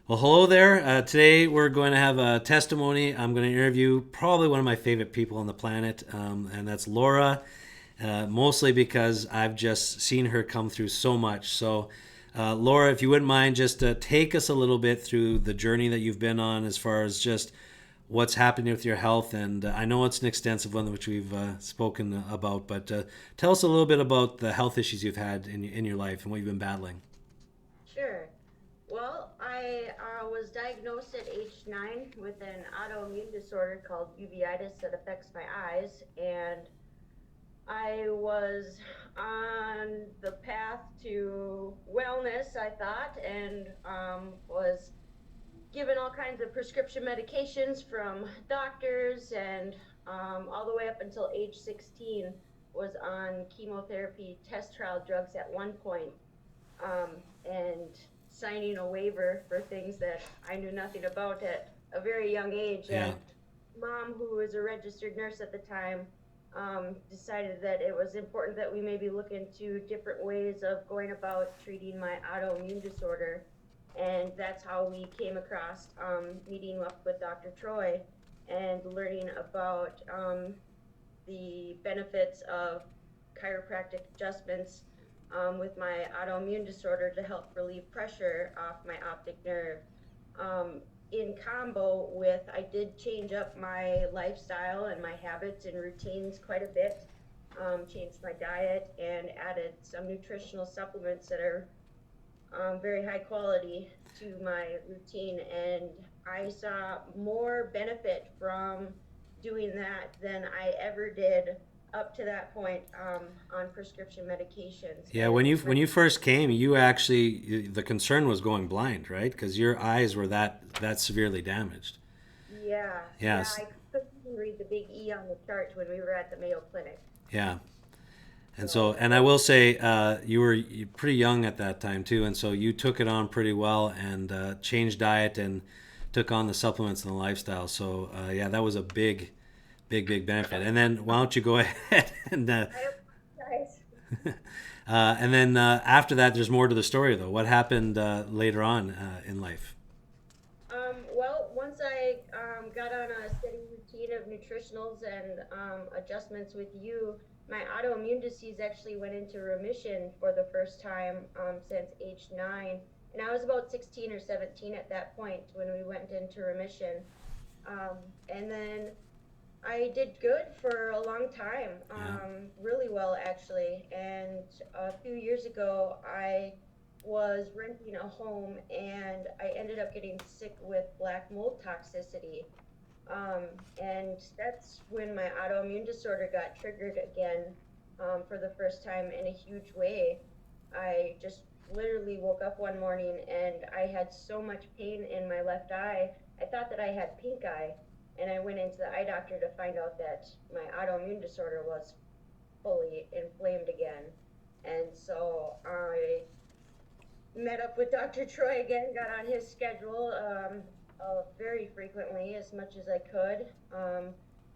Well, hello there. Today we're going to have a testimony. I'm going to interview probably one of my favorite people on the planet, and that's Laura. Mostly because I've just seen her come through so much. So, Laura, if you wouldn't mind, just take us a little bit through the journey that you've been on as far as just what's happening with your health. And I know it's an extensive one, which we've spoken about, but tell us a little bit about the health issues you've had in your life and what you've been battling. Sure. Well, I was diagnosed at age 9 with an autoimmune disorder called uveitis that affects my eyes, and I was on the path to wellness, I thought, and was given all kinds of prescription medications from doctors, and all the way up until age 16 was on chemotherapy test trial drugs at one point, and signing a waiver for things that I knew nothing about at a very young age. Yeah. And mom, who was a registered nurse at the time, decided that it was important that we maybe look into different ways of going about treating my autoimmune disorder. And that's how we came across meeting up with Dr. Troy and learning about the benefits of chiropractic adjustments with my autoimmune disorder to help relieve pressure off my optic nerve. In combo with, I did change up my lifestyle and my habits and routines quite a bit, changed my diet and added some nutritional supplements that are very high quality to my routine. And I saw more benefit from doing that than I ever did up to that point on prescription medications. Yeah, And when you first came, you actually the concern was going blind, right? Because your eyes were that severely damaged. yeah, yeah, Yes, I couldn't even read the big E on the chart when we were at the Mayo Clinic. yeah. And so, So and I it, will say, you pretty young at that time too, and so you took it on pretty well and changed diet and took on the supplements and the lifestyle. So, yeah, that was a big benefit. And then, why don't you go ahead I apologize. and then after that, there's more to the story though. What happened later on in life? Well, once I got on a steady routine of nutritionals and adjustments with you, my autoimmune disease actually went into remission for the first time since age 9. And I was about 16 or 17 at that point when we went into remission. And then I did good for a long time, Yeah. really well actually. And a few years ago, I was renting a home and I ended up getting sick with black mold toxicity. And that's when my autoimmune disorder got triggered again, for the first time in a huge way. I just literally woke up one morning and I had so much pain in my left eye. I thought that I had pink eye, and I went into the eye doctor to find out that my autoimmune disorder was fully inflamed again. And so I met up with Dr. Troy again, got on his schedule very frequently, as much as I could.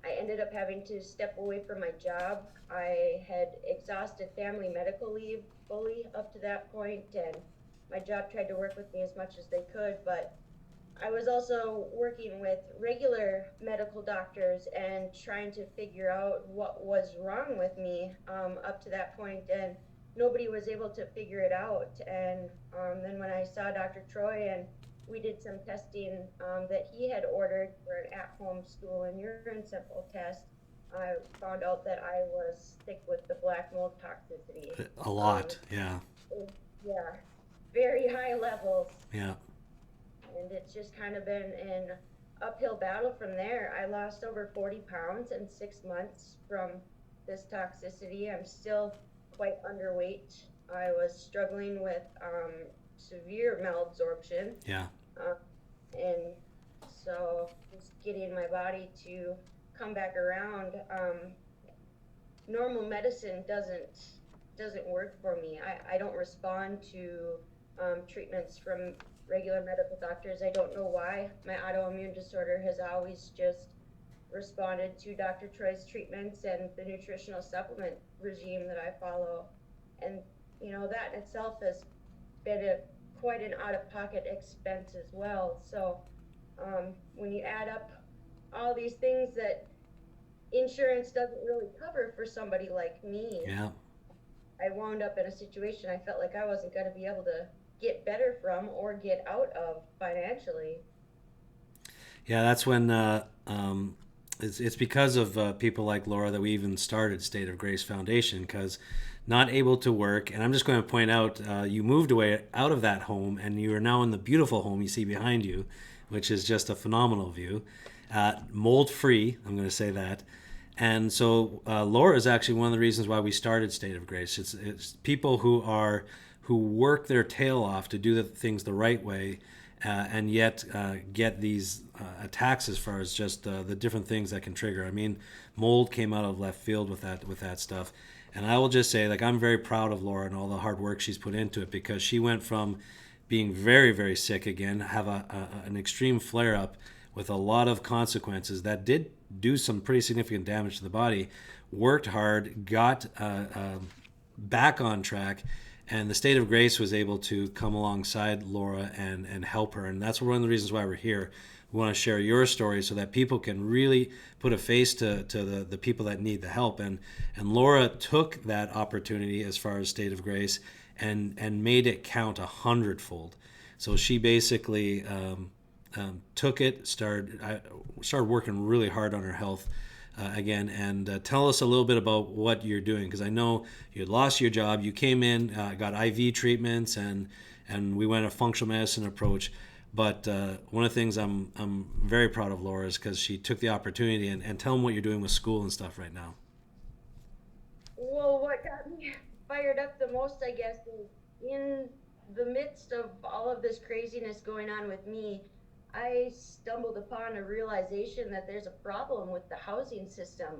I ended up having to step away from my job. I had exhausted family medical leave fully up to that point, and my job tried to work with me as much as they could, but I was also working with regular medical doctors and trying to figure out what was wrong with me up to that point, and nobody was able to figure it out. And then when I saw Dr. Troy and we did some testing that he had ordered for an at-home stool and urine sample test, I found out that I was sick with the black mold toxicity. A Um, lot. Yeah. yeah, very high levels, Yeah. and it's just kind of been an uphill battle from there. I lost over 40 pounds in 6 months from this toxicity. I'm still quite underweight. I was struggling with severe malabsorption, Yeah. uh, and so just getting my body to come back around. Normal medicine doesn't work for me. I don't respond to treatments from regular medical doctors. I don't know why. My autoimmune disorder has always just responded to Dr. Troy's treatments and the nutritional supplement regime that I follow. And that in itself has been quite an out-of-pocket expense as well. So when you add up all these things that insurance doesn't really cover for somebody like me, Yeah. I wound up in a situation I felt like I wasn't going to be able to get better from or get out of financially. Yeah, that's when it's because of people like Laura that we even started State of Grace Foundation, because not able to work. And I'm just going to point out you moved away out of that home and you are now in the beautiful home you see behind you, which is just a phenomenal view. Mold free, I'm going to say that. And so Laura is actually one of the reasons why we started State of Grace. It's people who work their tail off to do the things the right way, and yet get these attacks as far as just the different things that can trigger. I mean, mold came out of left field with that stuff, and I will just say, like, I'm very proud of Laura and all the hard work she's put into it, because she went from being very very sick again, have an extreme flare up with a lot of consequences that did do some pretty significant damage to the body. Worked hard, got back on track, and the State of Grace was able to come alongside Laura and help her. And that's one of the reasons why we're here. We want to share your story so that people can really put a face to the people that need the help. And Laura took that opportunity as far as State of Grace and made it count 100-fold. So she basically took it, started working really hard on her health again. And tell us a little bit about what you're doing, because I know you had lost your job. You came in, got IV treatments, and we went a functional medicine approach. But one of the things I'm very proud of Laura is because she took the opportunity, and tell them what you're doing with school and stuff right now. Well, what got me fired up the most, I guess, is in the midst of all of this craziness going on with me, I stumbled upon a realization that there's a problem with the housing system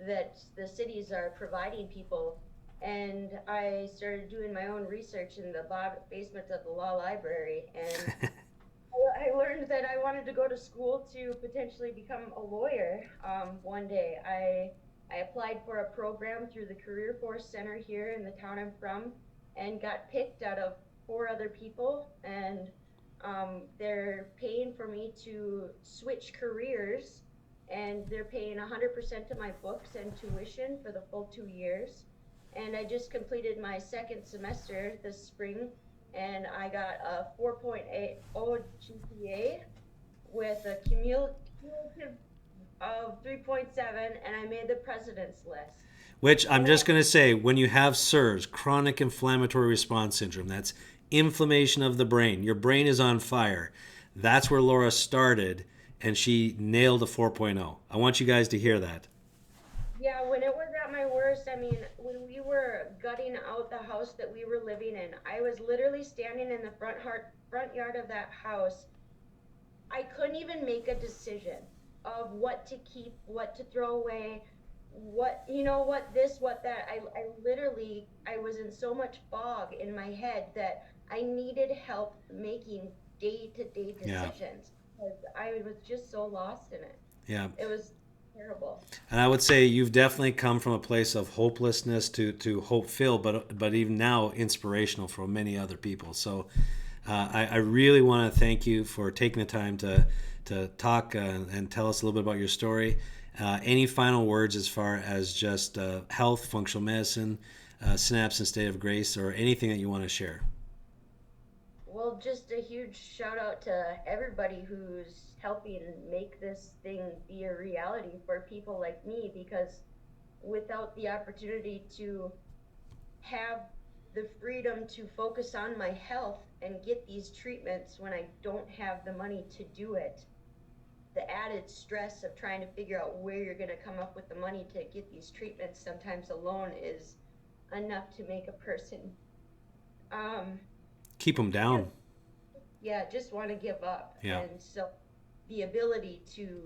that the cities are providing people. And I started doing my own research in the basement of the law library. And I learned that I wanted to go to school to potentially become a lawyer one day. I applied for a program through the Career Force Center here in the town I'm from and got picked out of four other people. And they're paying for me to switch careers, and they're paying 100% of my books and tuition for the full 2 years. And I just completed my second semester this spring, and I got a 4.80 GPA with a cumulative of 3.7, and I made the president's list. Which I'm And just going to say, when you have CIRS, chronic inflammatory response syndrome, that's inflammation of the brain. Your brain is on fire. That's where Laura started, and she nailed a 4.0. I want you guys to hear that. yeah, when it was at my worst, I mean, when we were gutting out the house that we were living in, I was literally standing in the front yard of that house. I couldn't even make a decision of what to keep, what to throw away, what, what this, what that. I literally, I was in so much fog in my head that I needed help making day-to-day Yeah, decisions because I was just so lost in it. yeah. It was terrible. And I would say you've definitely come from a place of hopelessness to hope filled, but even now inspirational for many other people. So I really want to thank you for taking the time to talk and tell us a little bit about your story. Any final words as far as just health, functional medicine, Synapse and State of Grace, or anything that you want to share? Well, just a huge shout out to everybody who's helping make this thing be a reality for people like me because without the opportunity to have the freedom to focus on my health and get these treatments when I don't have the money to do it, the added stress of trying to figure out where you're going to come up with the money to get these treatments sometimes alone is enough to make a person um, Keep them down. yeah, just want to give up. Yeah. And so the ability to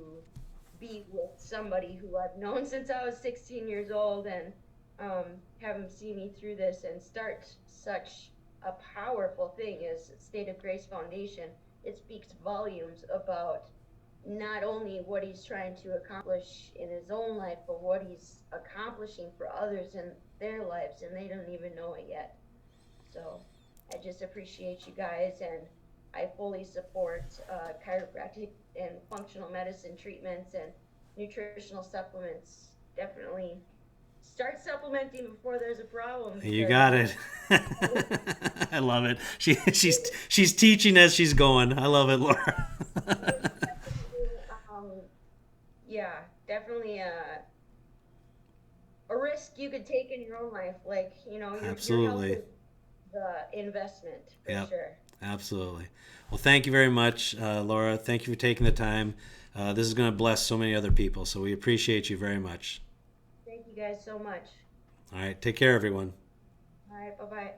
be with somebody who I've known since I was 16 years old and have them see me through this and start such a powerful thing as State of Grace Foundation, it speaks volumes about not only what he's trying to accomplish in his own life, but what he's accomplishing for others in their lives, and they don't even know it yet. So I just appreciate you guys, and I fully support chiropractic and functional medicine treatments and nutritional supplements. Definitely start supplementing before there's a problem You because got it. I love it. She's teaching as she's going. I love it, Laura. it's definitely, yeah, definitely a risk you could take in your own life. Like, your health Absolutely. is the investment for Yep. sure. Absolutely. Well, thank you very much, Laura. Thank you for taking the time. This is going to bless so many other people, so we appreciate you very much. Thank you guys so much. All right. Take care, everyone. All right, bye bye.